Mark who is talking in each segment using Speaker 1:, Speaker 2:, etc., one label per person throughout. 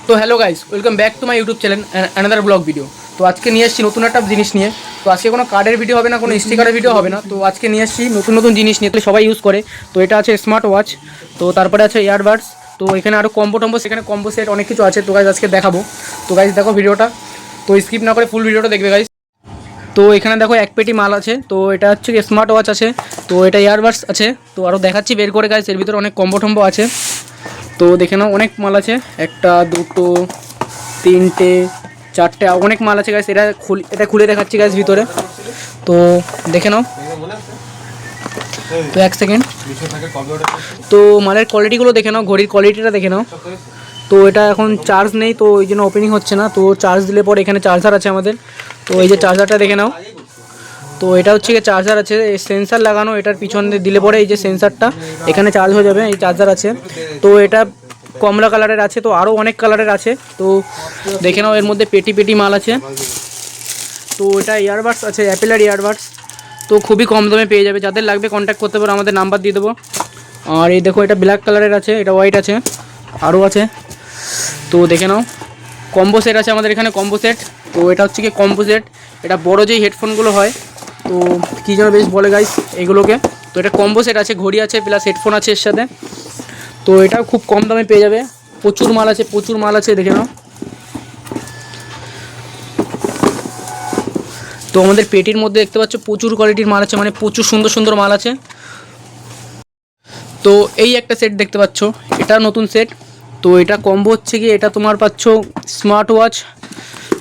Speaker 1: তো hello guys, welcome back to my YouTube channel another blog video. তো আজকে নিয়ে এসেছি নতুন একটা জিনিস নিয়ে। তো আজকে কোনো কার্ডের ভিডিও হবে না, কোনো স্টিকারের ভিডিও হবে না। তো আজকে নিয়ে এসেছি নতুন নতুন জিনিস নিয়ে, তো সবাই ইউজ করে। তো এটা আছে স্মার্ট ওয়াচ, তো তারপরে আছে ইয়ারবাডস, তো এখানে আরও কম্বো সেখানে কম্বো সেট অনেক কিছু আছে। তো গাইস আজকে দেখাবো। তো গাইস দেখো ভিডিওটা, তো স্কিপ না করে ফুল ভিডিওটা দেখবে গাইস। তো এখানে দেখো এক পেটি মাল আছে। তো এটা হচ্ছে স্মার্ট ওয়াচ আছে, তো এটা ইয়ারবাডস আছে। তো আরও দেখাচ্ছি বের করে গাইস, এর ভিতরে অনেক কম্বো আছে। তো দেখে নাও অনেক মাল আছে, একটা দুটো তিনটে চারটে অনেক মাল আছে গাইস। এটা খুলে দেখাচ্ছি গাইস ভিতরে, তো দেখে নাও। তো এক সেকেন্ড, তো মালের কোয়ালিটিগুলো দেখে নাও, ঘড়ির কোয়ালিটিটা দেখে নাও। তো এটা এখন চার্জ নেই, তো ওই জন্য ওপেনিং হচ্ছে না। তো চার্জ দিলে পরে এখানে চার্জার আছে আমাদের। তো এই যে চার্জারটা দেখে নাও। তো এটা হচ্ছে কি চার্জার আছে, সেন্সার লাগানো, এটার পিছনে দিলে পরে এই যে সেন্সারটা এখানে চার্জ হয়ে যাবে, এই চার্জার আছে। তো এটা কমলা কালারের আছে, তো আরও অনেক কালারের আছে। তো দেখে নাও এর মধ্যে পেটি মাল আছে। তো এটা ইয়ারবাডস আছে, অ্যাপেলের ইয়ারবাডস, তো খুবই কম দামে পেয়ে যাবে। যাদের লাগবে কন্ট্যাক্ট করতে পারো, আমাদের নাম্বার দিয়ে দেবো। আর এই দেখো এটা ব্ল্যাক কালারের আছে, এটা হোয়াইট আছে, আরও আছে। তো দেখে নাও কম্বো সেট আছে আমাদের এখানে, কম্বো সেট। তো এটা হচ্ছে কি কম্বো সেট, এটা বড় যেই হেডফোনগুলো হয়, তো কী যেন বেশ বলে গাইস এগুলোকে। তো এটা কম্বো সেট আছে, ঘড়ি আছে প্লাস হেডফোন আছে এর সাথে। তো এটাও খুব কম দামে পেয়ে যাবে, প্রচুর মাল আছে দেখে নাও। তো আমাদের পেটির মধ্যে দেখতে পাচ্ছ প্রচুর কোয়ালিটির মাল আছে, মানে প্রচুর সুন্দর মাল আছে। তো এই একটা সেট দেখতে পাচ্ছ, এটা নতুন সেট। তো এটা কম্বো হচ্ছে কি, এটা তোমার পাচ্ছ স্মার্ট ওয়াচ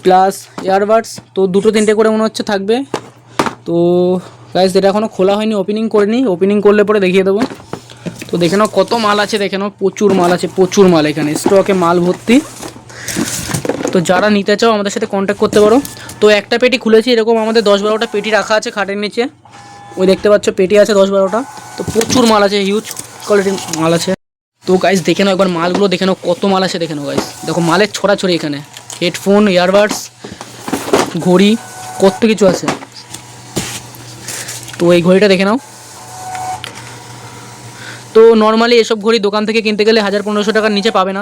Speaker 1: প্লাস ইয়ারবাডস, তো দুটো তিনটে করে মনে হচ্ছে থাকবে। তো গাইস এটা এখনও খোলা হয়নি, ওপেনিং করিনি, ওপেনিং করলে পরে দেখিয়ে দেবো। তো দেখে নাও কত মাল আছে, দেখে নাও প্রচুর মাল আছে, প্রচুর মাল, এখানে স্টকে মাল ভর্তি। তো যারা নিতে চাও আমাদের সাথে কন্ট্যাক্ট করতে পারো। তো একটা পেটি খুলেছি, এরকম আমাদের 10-12টা পেটি রাখা আছে খাটের নিচে, ওই দেখতে পাচ্ছ পেটি আছে 10-12টা। তো প্রচুর মাল আছে, হিউজ কোয়ালিটির মাল আছে। তো গাইস দেখে নাও একবার মালগুলো, দেখে নাও কত মাল আছে, দেখে নাও গাইস, দেখো মালের ছড়াছড়ি এখানে, হেডফোন, ইয়ারবাডস, ঘড়ি, কত কিছু আছে। তো এই ঘড়িটা দেখে নাও। তো নর্মালি এসব ঘড়ি দোকান থেকে কিনতে গেলে 1000-1500 টাকার নিচে পাবে না।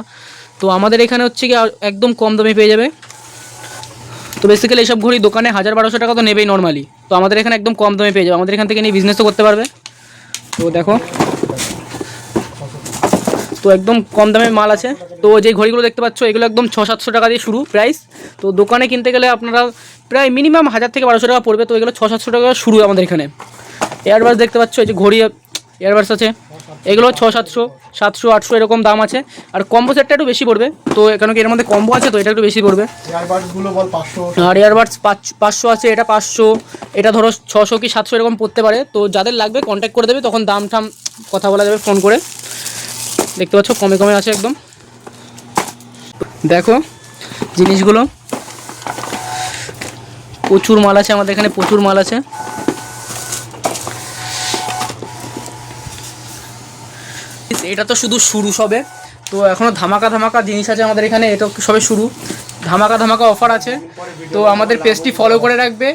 Speaker 1: তো আমাদের এখানে হচ্ছে কি একদম কম দামে পেয়ে যাবে। তো বেসিক্যালি এইসব ঘড়ি দোকানে 1000-1200 টাকা তো নেবেই নর্মালি, তো আমাদের এখানে একদম কম দামে পেয়ে যাবে, আমাদের এখান থেকে নিয়ে বিজনেসও করতে পারবে। তো দেখো, তো একদম কম দামে মাল আছে। তো যে ঘড়িগুলো দেখতে পাচ্ছ এগুলো একদম 600-700 টাকা দিয়ে শুরু প্রাইস। তো দোকানে কিনতে গেলে আপনারা প্রায় মিনিমাম 1000 থেকে 1200 টাকা পড়বে। তো এগুলো 600-700 টাকা শুরু আমাদের এখানে। এয়ারবাডস দেখতে পাচ্ছ, এই যে ঘড়ি এয়ারবাডস আছে, এগুলো 600-700-700-800 এরকম দাম আছে। আর কম্বো সেটটা একটু বেশি পড়বে, তো এখানে কি এর মধ্যে কম্বো আছে, তো এটা একটু বেশি পড়বে। আর এয়ারবাডস 500 আছে, এটা 500, এটা ধরো 600 কি 700 এরকম পড়তে পারে। তো যাদের লাগবে কন্ট্যাক্ট করে দেবে, তখন দাম টাম কথা বলা যাবে ফোন করে। দেখতে পাচ্ছ কমে আছে একদম। দেখো জিনিসগুলো, প্রচুর মাল আছে আমাদের এখানে, প্রচুর মাল আছে। এটা তো শুধু শুরু সবে, তো এখনও ধামাকা জিনিস আছে আমাদের এখানে, এটা সবে শুরু, ধামাকা অফার আছে। তো আমাদের পেজটি ফলো করে রাখবে,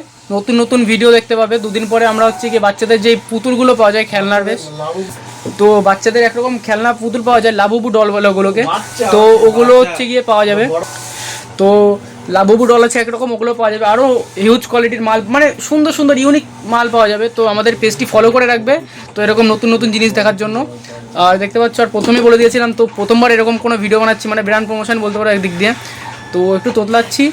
Speaker 1: নতুন ভিডিও দেখতে পাবে। দুদিন পরে আমরা হচ্ছে কি বাচ্চাদের যেই পুতুলগুলো পাওয়া যায় খেলনার বেশ, তো বাচ্চাদের একরকম খেলনা পুতুল পাওয়া যায়, লাবুবু ডল বলে ওগুলোকে, তো ওগুলো হচ্ছে গিয়ে পাওয়া যাবে। তো লাবুবু ডল আছে একরকম, ওগুলো পাওয়া যাবে। আরও হিউজ কোয়ালিটির মাল, মানে সুন্দর ইউনিক মাল পাওয়া যাবে। তো আমাদের পেজটি ফলো করে রাখবে, তো এরকম নতুন জিনিস দেখার জন্য। আর দেখতে পাচ্ছ, আর প্রথমেই বলে দিয়েছিলাম, তো প্রথমবার এরকম কোনো ভিডিও বানাচ্ছি, মানে ব্র্যান্ড প্রমোশন বলতে পারো একদিক দিয়ে। তো একটু তোতলাচ্ছি,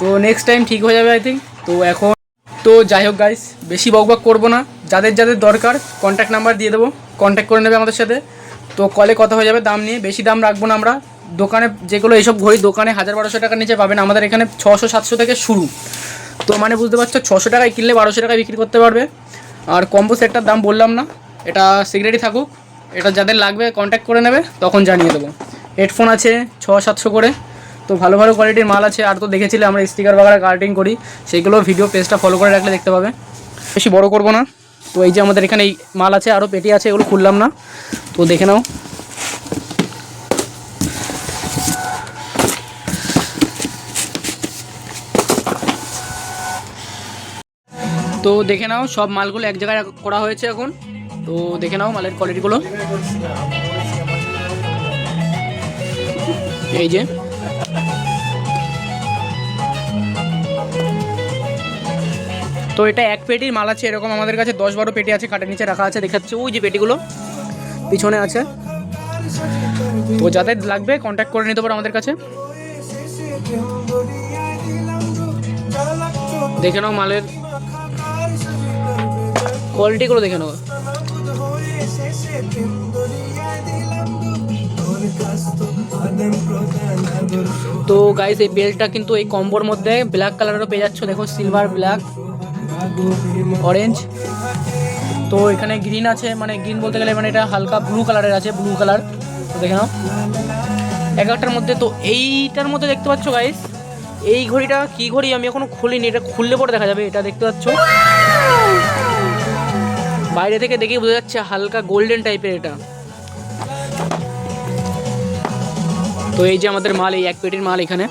Speaker 1: তো নেক্সট টাইম ঠিক হয়ে যাবে আই থিঙ্ক। তো এখন তো যাই হোক গাইস, বেশি বকবক করবো না, যাদের দরকার কন্ট্যাক্ট নাম্বার দিয়ে দেবো, কন্ট্যাক্ট করে নেবে আমাদের সাথে। তো কলে কথা হয়ে যাবে দাম নিয়ে, বেশি দাম রাখবো না আমরা। দোকানে যেগুলো এইসব ঘড়ি দোকানে 1000-1200 টাকার নিচে পাবেন, আমাদের এখানে 600-700 থেকে শুরু। তো মানে বুঝতে পারছো, 600 টাকায় কিনলে 1200 টাকায় বিক্রি করতে পারবে। আর কম্বো সেটটার দাম বললাম না, এটা সিগারেটই থাকুক, এটা যাদের লাগবে কন্ট্যাক্ট করে নেবে, তখন জানিয়ে দেবো। হেডফোন আছে 600-700 করে, তো ভালো কোয়ালিটির মাল আছে। আর তো দেখেছিলে আমরা স্টিকার বাগারা কার্টিং করি, সেইগুলো ভিডিও পেজটা ফলো করে রাখলে দেখতে পাবে। বেশি বড় করবো না। তো এই যে আমাদের এখানে এই মাল আছে, আরও পেটি আছে, এগুলো খুললাম না, তো দেখে নাও। তো দেখে নাও সব মালগুলো এক জায়গায় করা হয়েছে এখন। তো দেখে নাও মালের কোয়ালিটিগুলো, এই যে তো এটা এক পেটির মাল আছে, এরকম আমাদের কাছে 10-12 পেটি আছে, খাটের নিচে রাখা আছে, দেখাচ্ছে ওই যে পেটিগুলো পিছনে আছে। তো যাদের লাগবে কন্ট্যাক্ট করে নিতে পারো আমাদের কাছে। দেখে নাও মালের কোয়ালিটিগুলো, দেখে নাও। তো গাইস এই বেল্টটা কিন্তু এই কম্বোর মধ্যে ব্ল্যাক কালারেরও পেয়ে যাচ্ছ, দেখো সিলভার, ব্ল্যাক, অরেঞ্জ। তো এখানে গ্রিন আছে, মানে গ্রিন বলতে গেলে মানে এটা হালকা ব্লু কালারের আছে, ব্লু কালার। তো দেখে নাও এক একটার মধ্যে। তো এইটার মধ্যে দেখতে পাচ্ছ গাইস, এই ঘড়িটা কি ঘড়ি আমি এখনো খুলিনি, এটা খুললে পরে দেখা যাবে। এটা দেখতে পাচ্ছ বাইরে থেকে দেখেই বোঝা যাচ্ছে হালকা গোল্ডেন টাইপের এটা। তো এই যে আমাদের মাল, এই এক পেটির মাল এখানে।